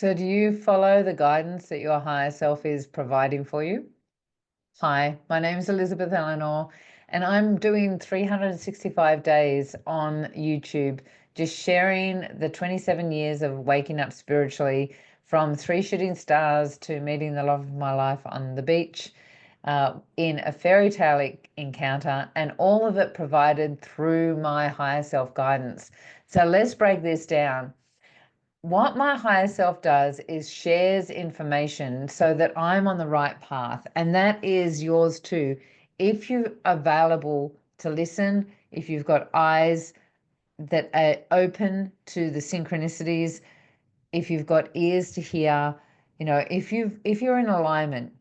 So do you follow the guidance that your higher self is providing for you? Hi, my name is Elizabeth Eleanor, and I'm doing 365 days on YouTube, just sharing the 27 years of waking up spiritually, from 3 shooting stars to meeting the love of my life on the beach, in a fairy tale encounter, and all of it provided through my higher self guidance. So let's break this down. What my higher self does is shares information so that I'm on the right path, and that is yours too. If you're available to listen, if you've got eyes that are open to the synchronicities, if you've got ears to hear, if you're in alignment.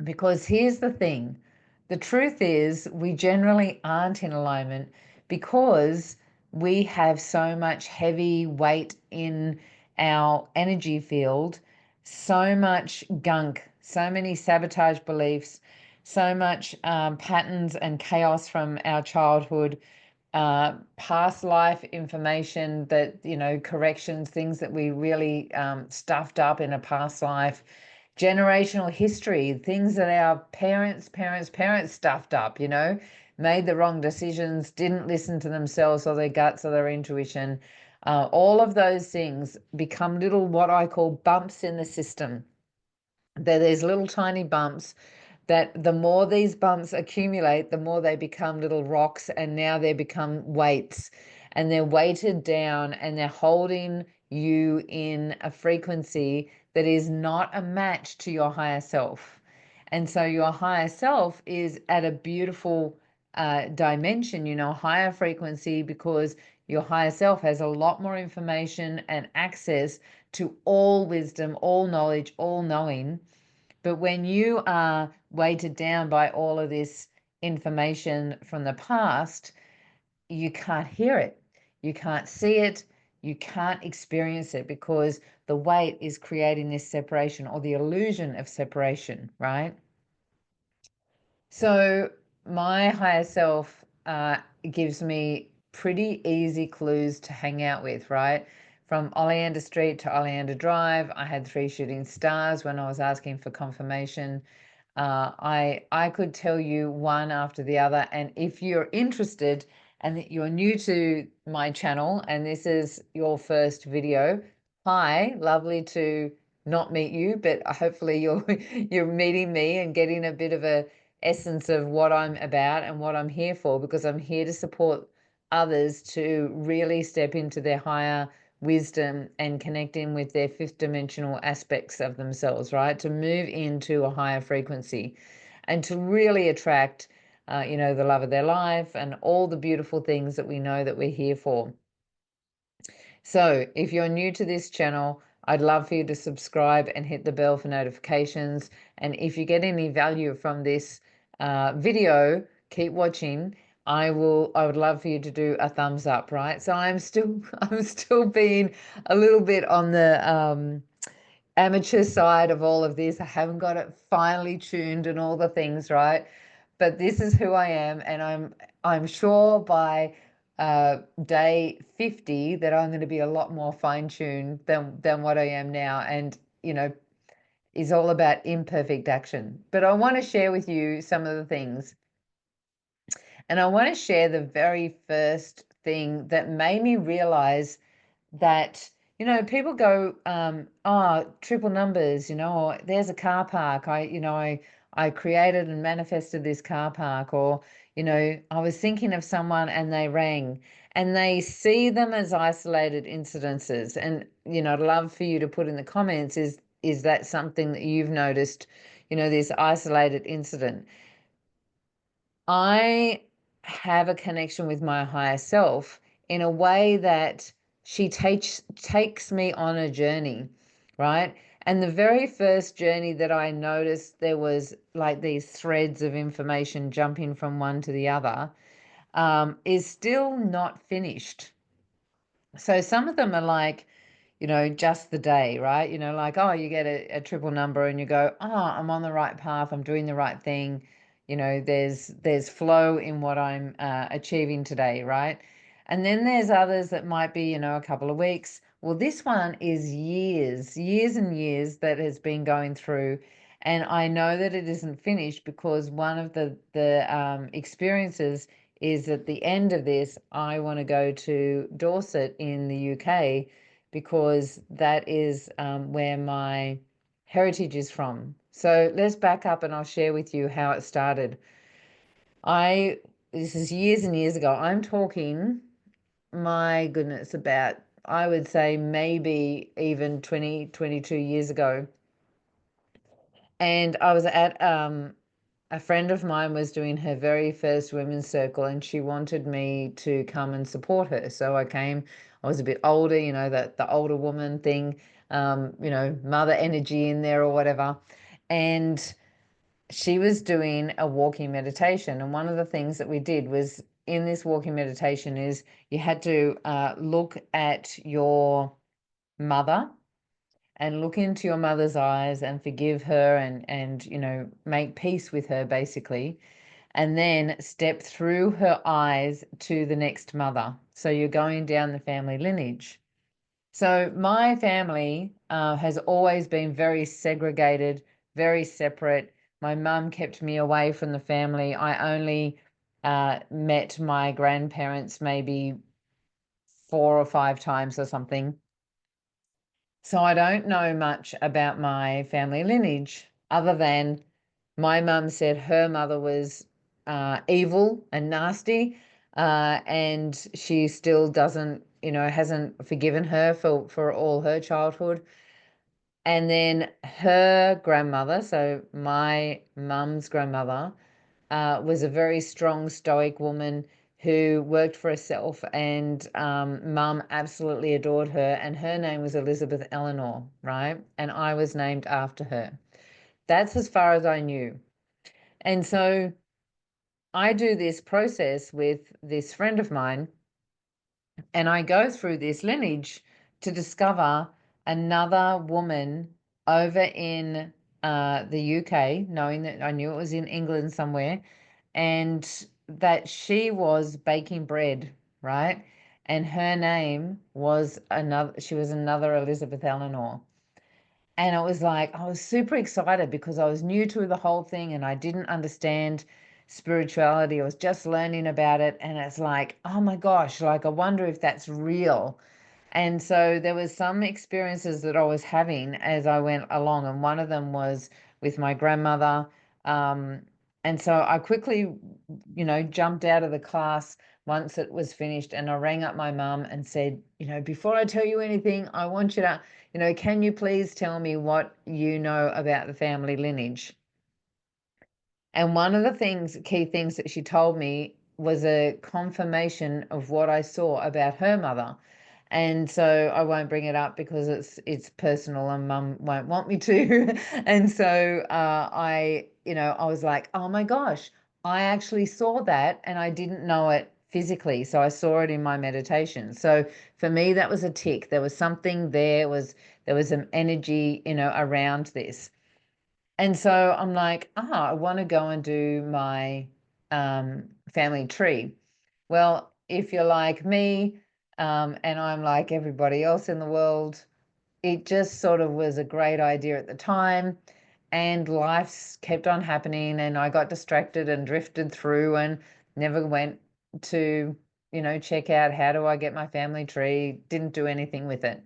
Because here's the thing, the truth is we generally aren't in alignment because we have so much heavy weight in our energy field, so much gunk, so many sabotage beliefs, so much patterns and chaos from our childhood, past life information that, corrections, things that we really stuffed up in a past life, generational history, things that our parents stuffed up, made the wrong decisions, didn't listen to themselves or their guts or their intuition. All of those things become little, what I call bumps in the system. There's little tiny bumps that the more these bumps accumulate, the more they become little rocks, and now they become weights, and they're weighted down and they're holding you in a frequency that is not a match to your higher self. And so your higher self is at a beautiful dimension, higher frequency, because your higher self has a lot more information and access to all wisdom, all knowledge, all knowing. But when you are weighted down by all of this information from the past, you can't hear it, you can't see it, you can't experience it, because the weight is creating this separation or the illusion of separation, right? So my higher self gives me pretty easy clues to hang out with, right? From Oleander Street to Oleander Drive, I had 3 shooting stars when I was asking for confirmation. I could tell you one after the other, and if you're interested and you're new to my channel and this is your first video, hi, lovely to not meet you, but hopefully you're meeting me and getting a bit of a essence of what I'm about and what I'm here for, because I'm here to support others to really step into their higher wisdom and connecting with their fifth dimensional aspects of themselves, right? To move into a higher frequency and to really attract, the love of their life and all the beautiful things that we know that we're here for. So if you're new to this channel, I'd love for you to subscribe and hit the bell for notifications. And if you get any value from this video, keep watching. I would love for you to do a thumbs up, right? So I'm still being a little bit on the amateur side of all of this. I haven't got it finely tuned and all the things, right? But this is who I am, and I'm sure by day 50 that I'm going to be a lot more fine-tuned than what I am now, and is all about imperfect action. But I want to share with you some of the things, and I want to share the very first thing that made me realize that, people go, oh, triple numbers, or there's a car park. I created and manifested this car park, or, I was thinking of someone and they rang, and they see them as isolated incidences. And, I'd love for you to put in the comments, is that something that you've noticed, this isolated incident? I have a connection with my higher self in a way that she takes me on a journey, right? And the very first journey that I noticed, there was like these threads of information jumping from one to the other, is still not finished. So some of them are like, just the day, right? Like, oh, you get a triple number and you go, oh, I'm on the right path, I'm doing the right thing. There's flow in what I'm achieving today, right? And then there's others that might be, a couple of weeks Well, this one is years and years that has been going through, and I know that it isn't finished because one of the experiences is at the end of this, I want to go to Dorset in the UK because that is where my heritage is from. So let's back up and I'll share with you how it started. This is years and years ago. I'm talking, my goodness, about, I would say maybe even 20, 22 years ago. And I was at a friend of mine was doing her very first women's circle and she wanted me to come and support her. So I came. I was a bit older, you know, that the older woman thing, you know, mother energy in there or whatever. And she was doing a walking meditation. And one of the things that we did was in this walking meditation is you had to look at your mother and look into your mother's eyes and forgive her and you know, make peace with her basically, and then step through her eyes to the next mother. So you're going down the family lineage. So my family has always been very segregated, very separate. My mum kept me away from the family. I only met my grandparents maybe 4 or 5 times or something. So I don't know much about my family lineage other than my mum said her mother was evil and nasty, and she still doesn't, you know, hasn't forgiven her for all her childhood. And then her grandmother, so my mum's grandmother, was a very strong, stoic woman who worked for herself, and mum absolutely adored her. And her name was Elizabeth Eleanor, right? And I was named after her. That's as far as I knew. And so I do this process with this friend of mine, and I go through this lineage to discover another woman over in the UK, knowing that I knew it was in England somewhere, and that she was baking bread, right? And her name was she was another Elizabeth Eleanor. And it was like, I was super excited because I was new to the whole thing and I didn't understand spirituality. I was just learning about it. And it's like, oh my gosh, like, I wonder if that's real. And so there was some experiences that I was having as I went along. And one of them was with my grandmother. And so I quickly, you know, jumped out of the class once it was finished and I rang up my mum and said, you know, before I tell you anything, I want you to, you know, can you please tell me what you know about the family lineage? And one of the key things that she told me was a confirmation of what I saw about her mother. And so I won't bring it up because it's personal and mum won't want me to. And so you know, I was like, oh my gosh, I actually saw that and I didn't know it physically. So I saw it in my meditation. So for me, that was a tick. There was something there was an energy, you know, around this. And so I'm like, I want to go and do my family tree. Well, if you're like me, and I'm like everybody else in the world, it just sort of was a great idea at the time. And life kept on happening, and I got distracted and drifted through and never went to, you know, check out how do I get my family tree, didn't do anything with it.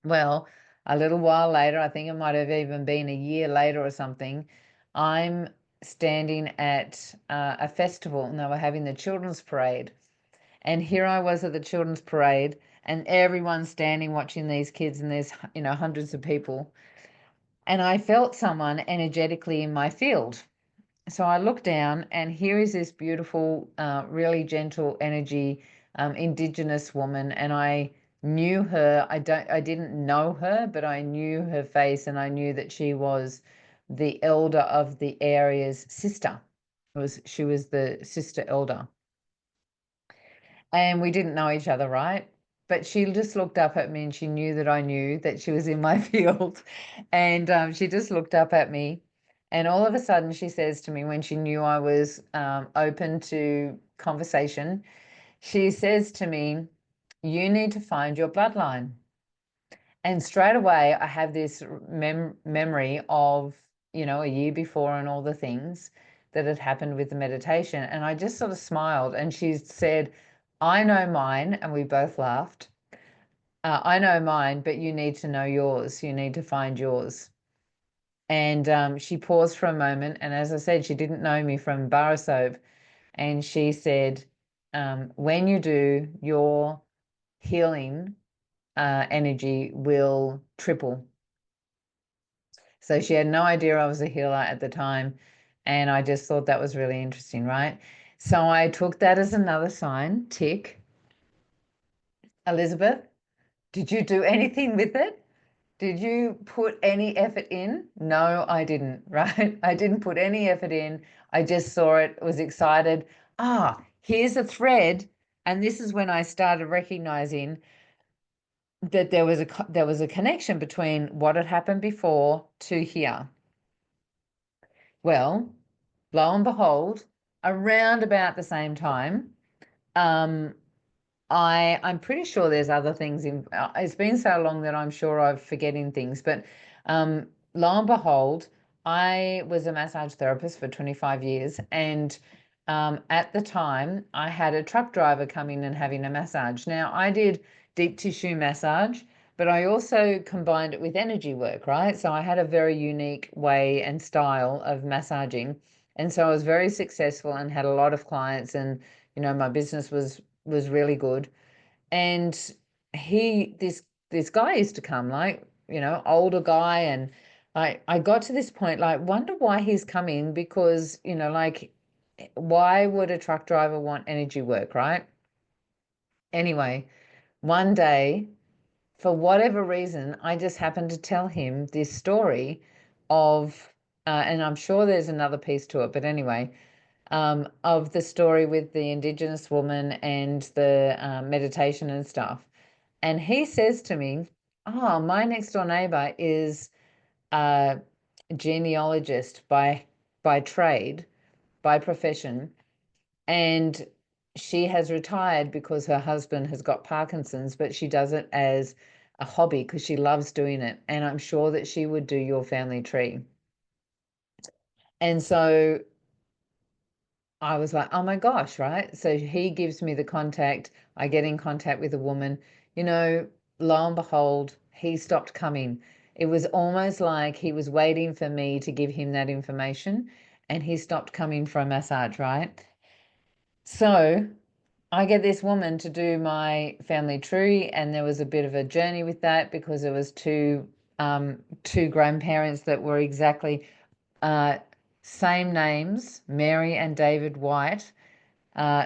Well, a little while later, I think it might have even been a year later or something, I'm standing at a festival and they were having the children's parade. And here I was at the children's parade and everyone's standing watching these kids and there's, you know, hundreds of people. And I felt someone energetically in my field. So I looked down and here is this beautiful, really gentle energy, Indigenous woman. And I knew her. I didn't know her, but I knew her face and I knew that she was the elder of the area's sister. She was the sister elder. And we didn't know each other, right? But she just looked up at me and she knew that I knew that she was in my field. And she just looked up at me. And all of a sudden, she says to me, when she knew I was open to conversation, she says to me, you need to find your bloodline. And straight away, I have this memory of, a year before and all the things that had happened with the meditation. And I just sort of smiled. And she said, I know mine. And we both laughed. I know mine, but you need to know yours. You need to find yours. And she paused for a moment. And as I said, she didn't know me from bar soap. And she said, when you do, your healing energy will triple. So she had no idea I was a healer at the time. And I just thought that was really interesting, right? So I took that as another sign, tick. Elizabeth, did you do anything with it? Did you put any effort in? No, I didn't, right? I didn't put any effort in. I just saw it, was excited. Here's a thread. And this is when I started recognizing that there was a connection between what had happened before to here. Well, lo and behold, around about the same time, um, I'm pretty sure there's other things in. It's been so long that I'm sure I'm forgetting things, but lo and behold, I was a massage therapist for 25 years, and at the time, I had a truck driver come in and having a massage. Now, I did deep tissue massage, but I also combined it with energy work, right? So I had a very unique way and style of massaging, and so I was very successful and had a lot of clients, and my business was really good. And this guy used to come, like, older guy, and I got to this point, like, wonder why he's coming, because like, why would a truck driver want energy work, right? Anyway, one day, for whatever reason, I just happened to tell him this story of and I'm sure there's another piece to it, but anyway, of the story with the Indigenous woman and the meditation and stuff. And he says to me, "Oh, my next door neighbor is a genealogist by trade, by profession, and she has retired because her husband has got Parkinson's, but she does it as a hobby because she loves doing it. And I'm sure that she would do your family tree." And so I was like, oh my gosh, right? So he gives me the contact. I get in contact with a woman. Lo and behold, he stopped coming. It was almost like he was waiting for me to give him that information, and he stopped coming for a massage, right? So I get this woman to do my family tree, and there was a bit of a journey with that because there was two grandparents that were exactly same names, Mary and David White,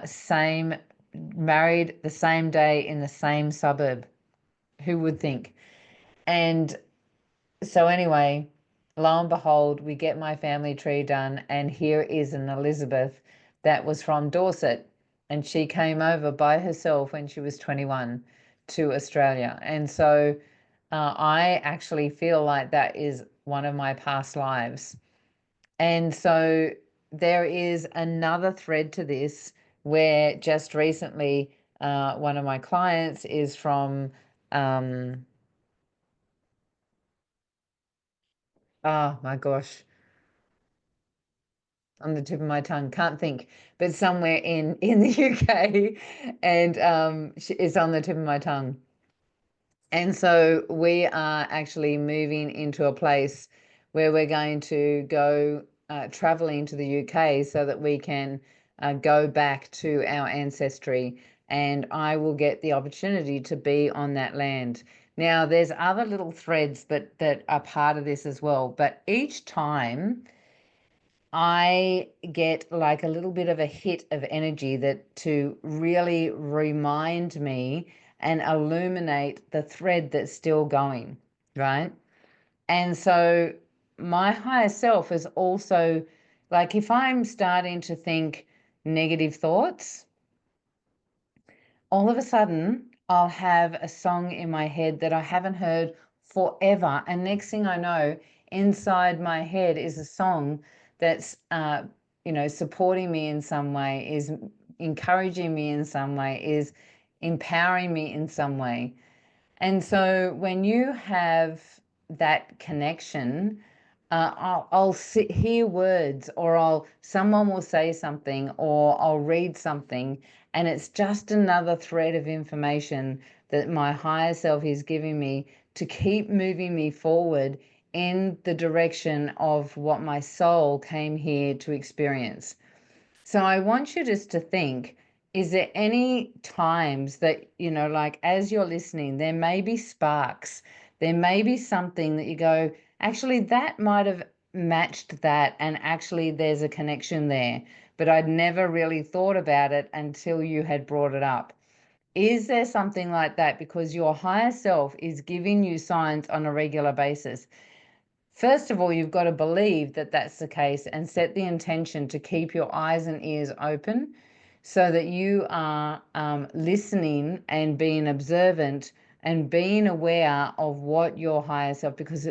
same, married the same day in the same suburb. Who would think? And so anyway, lo and behold, we get my family tree done, and here is an Elizabeth that was from Dorset, and she came over by herself when she was 21 to Australia. And so I actually feel like that is one of my past lives. And so there is another thread to this, where just recently one of my clients is from, oh my gosh, on the tip of my tongue, can't think, but somewhere in the UK, and it's on the tip of my tongue. And so we are actually moving into a place where we're going to go traveling to the UK so that we can go back to our ancestry, and I will get the opportunity to be on that land. Now, there's other little threads that are part of this as well, but each time I get like a little bit of a hit of energy that to really remind me and illuminate the thread that's still going, right? And so my higher self is also like, if I'm starting to think negative thoughts, all of a sudden I'll have a song in my head that I haven't heard forever. And next thing I know, inside my head is a song that's, supporting me in some way, is encouraging me in some way, is empowering me in some way. And so when you have that connection, I'll hear words, or someone will say something, or I'll read something, and it's just another thread of information that my higher self is giving me to keep moving me forward in the direction of what my soul came here to experience. So I want you just to think, is there any times that, like as you're listening, there may be sparks, there may be something that you go, actually, that might have matched that, and actually there's a connection there, but I'd never really thought about it until you had brought it up. Is there something like that? Because your higher self is giving you signs on a regular basis. First of all, you've got to believe that that's the case and set the intention to keep your eyes and ears open so that you are listening and being observant and being aware of what your higher self, because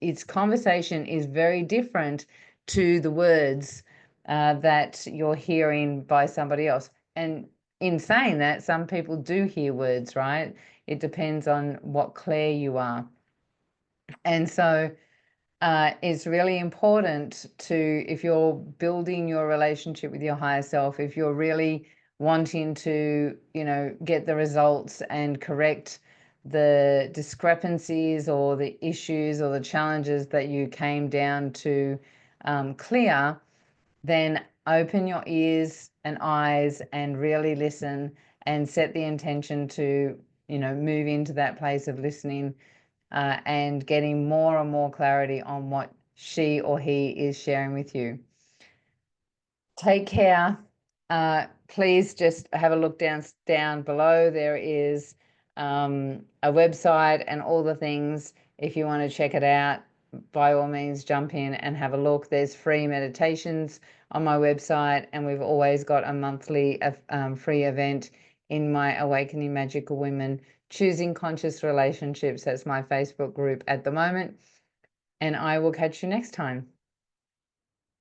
its conversation is very different to the words that you're hearing by somebody else. And in saying that, some people do hear words, right? It depends on what clair you are. And so it's really important to, if you're building your relationship with your higher self, if you're really wanting to, get the results and correct the discrepancies or the issues or the challenges that you came down to clear, then open your ears and eyes and really listen and set the intention to, move into that place of listening and getting more and more clarity on what she or he is sharing with you. Take care. Please just have a look down below. There is a website and all the things. If you want to check it out, by all means, jump in and have a look. There's free meditations on my website, and we've always got a monthly free event in my Awakening Magical Women Choosing Conscious Relationships. That's my Facebook group at the moment. And I will catch you next time.